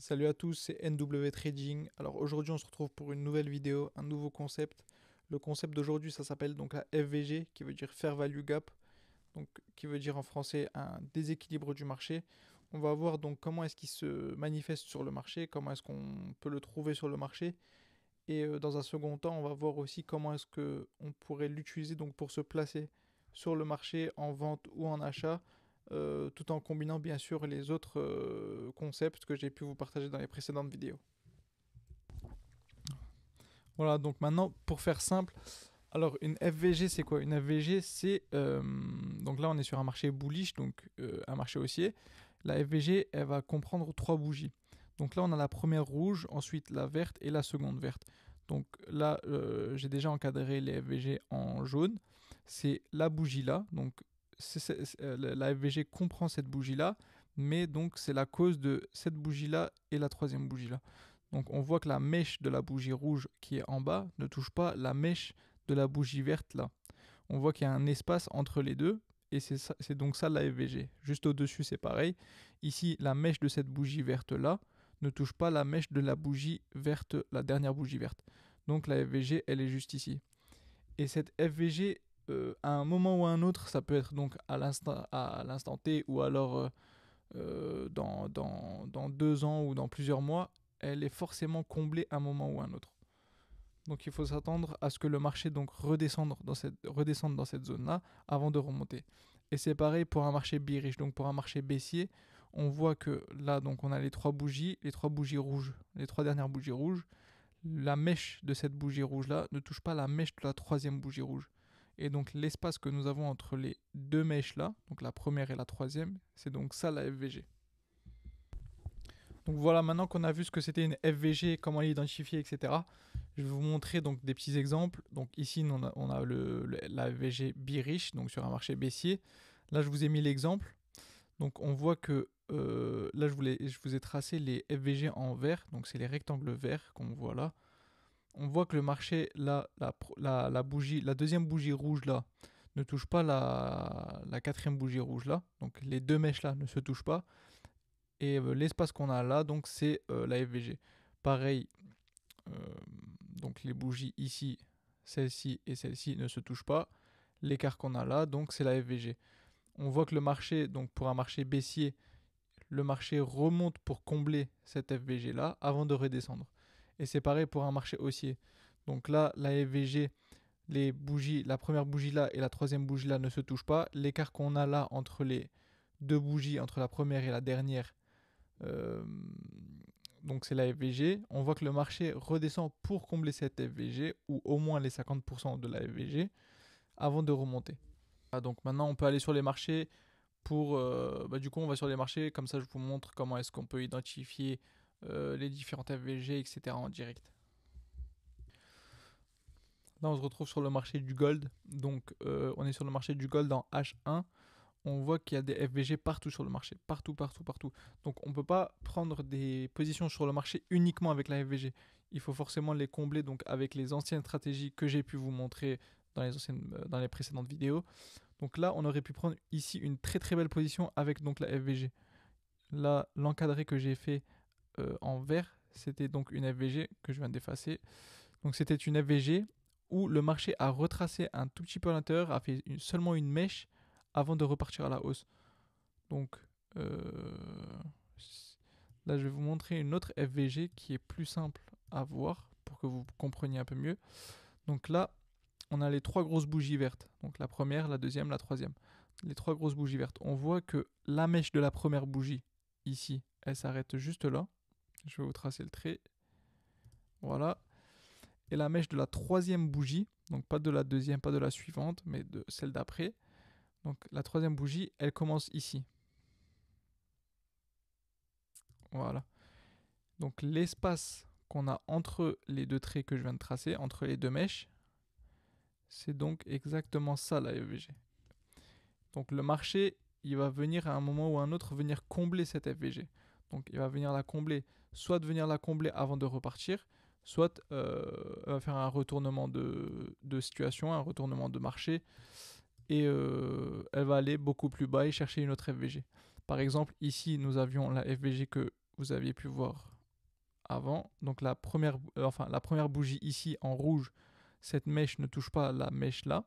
Salut à tous, c'est NW Trading. Alors aujourd'hui on se retrouve pour une nouvelle vidéo, un nouveau concept. Le concept d'aujourd'hui ça s'appelle donc la FVG qui veut dire Fair Value Gap, donc qui veut dire en français un déséquilibre du marché. On va voir donc comment est-ce qu'il se manifeste sur le marché, comment est-ce qu'on peut le trouver sur le marché. Et dans un second temps on va voir aussi comment est-ce qu'on pourrait l'utiliser donc pour se placer sur le marché en vente ou en achat tout en combinant bien sûr les autres concepts que j'ai pu vous partager dans les précédentes vidéos. Voilà, donc maintenant pour faire simple, alors une FVG c'est quoi? Une FVG c'est, donc là on est sur un marché bullish, donc un marché haussier. La FVG elle va comprendre trois bougies. Donc là on a la première rouge, ensuite la verte et la seconde verte. Donc là j'ai déjà encadré les FVG en jaune. C'est la bougie là, donc la FVG comprend cette bougie là, mais donc c'est la cause de cette bougie là et la troisième bougie là. Donc on voit que la mèche de la bougie rouge qui est en bas ne touche pas la mèche de la bougie verte là. On voit qu'il y a un espace entre les deux et c'est donc ça la FVG. Juste au-dessus c'est pareil. Ici la mèche de cette bougie verte là ne touche pas la mèche de la bougie verte, la dernière bougie verte. Donc la FVG elle est juste ici. Et cette FVG à un moment ou à un autre, ça peut être donc à l'instant T ou alors dans 2 ans ou dans plusieurs mois, elle est forcément comblée à un moment ou à un autre. Donc il faut s'attendre à ce que le marché donc redescende dans cette zone-là avant de remonter. Et c'est pareil pour un marché bearish, donc pour un marché baissier, on voit que là donc on a les trois bougies rouges, les trois dernières bougies rouges. La mèche de cette bougie rouge-là ne touche pas la mèche de la troisième bougie rouge. Et donc l'espace que nous avons entre les deux mèches-là, donc la première et la troisième, c'est donc ça la FVG. Donc voilà, maintenant qu'on a vu ce que c'était une FVG, comment l'identifier, etc., je vais vous montrer donc des petits exemples. Donc ici, on a la FVG bearish, donc sur un marché baissier. Là, je vous ai mis l'exemple. Donc on voit que là, je vous ai tracé les FVG en vert, donc c'est les rectangles verts qu'on voit là. On voit que le marché, là, la deuxième bougie rouge là, ne touche pas la quatrième bougie rouge là. Donc les deux mèches là ne se touchent pas. Et l'espace qu'on a là, donc c'est la FVG. Pareil, euh, donc les bougies ici, celle-ci et celle-ci ne se touchent pas. L'écart qu'on a là, donc c'est la FVG. On voit que le marché, donc pour un marché baissier, le marché remonte pour combler cette FVG là avant de redescendre. Et c'est pareil pour un marché haussier. Donc là, la FVG, les bougies, la première bougie là et la troisième bougie là ne se touchent pas. L'écart qu'on a là entre les deux bougies, entre la première et la dernière, euh, donc c'est la FVG. On voit que le marché redescend pour combler cette FVG, ou au moins les 50% de la FVG, avant de remonter. Ah, donc maintenant on peut aller sur les marchés pour... du coup on va sur les marchés, comme ça je vous montre comment est-ce qu'on peut identifier les différentes FVG, etc. en direct. Là on se retrouve sur le marché du gold. Donc on est sur le marché du gold en H1. On voit qu'il y a des FVG partout sur le marché, partout, partout, partout. Donc on ne peut pas prendre des positions sur le marché uniquement avec la FVG. Il faut forcément les combler donc avec les anciennes stratégies que j'ai pu vous montrer dans les précédentes vidéos. Donc là, on aurait pu prendre ici une très très belle position avec donc la FVG. Là, l'encadré que j'ai fait en vert, c'était donc une FVG que je viens d'effacer. Donc c'était une FVG où le marché a retracé un tout petit peu à l'intérieur, a fait seulement une mèche avant de repartir à la hausse. Donc là, je vais vous montrer une autre FVG qui est plus simple à voir pour que vous compreniez un peu mieux. Donc là, on a les trois grosses bougies vertes. Donc la première, la deuxième, la troisième. Les trois grosses bougies vertes. On voit que la mèche de la première bougie, ici, elle s'arrête juste là. Je vais vous tracer le trait. Voilà. Et la mèche de la troisième bougie, donc pas de la deuxième, pas de la suivante, mais de celle d'après. Donc la troisième bougie, elle commence ici. Voilà. Donc l'espace qu'on a entre les deux traits que je viens de tracer, entre les deux mèches, c'est donc exactement ça la FVG. Donc le marché, il va venir à un moment ou à un autre venir combler cette FVG. Donc il va venir la combler, soit de venir la combler avant de repartir, soit elle va faire un retournement de situation, un retournement de marché, et elle va aller beaucoup plus bas et chercher une autre FVG. Par exemple, ici, nous avions la FVG que vous aviez pu voir avant. Donc la première bougie ici en rouge, cette mèche ne touche pas la mèche là.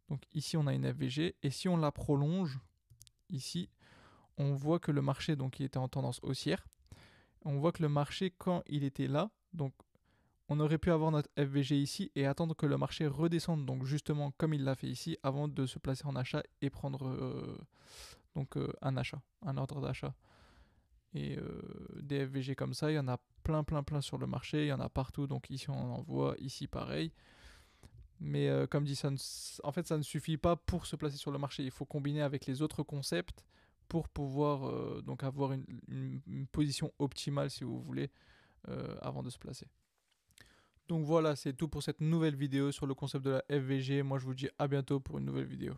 Donc ici on a une FVG et si on la prolonge ici, on voit que le marché donc il était en tendance haussière. On voit que le marché quand il était là, donc on aurait pu avoir notre FVG ici et attendre que le marché redescende, donc justement comme il l'a fait ici, avant de se placer en achat et prendre un achat, un ordre d'achat. Et des FVG comme ça, il y en a plein sur le marché, il y en a partout, donc ici on en voit, ici pareil. Mais comme dit, en fait ça ne suffit pas pour se placer sur le marché, il faut combiner avec les autres concepts pour pouvoir donc avoir une position optimale si vous voulez avant de se placer. Donc voilà, c'est tout pour cette nouvelle vidéo sur le concept de la FVG. Moi je vous dis à bientôt pour une nouvelle vidéo.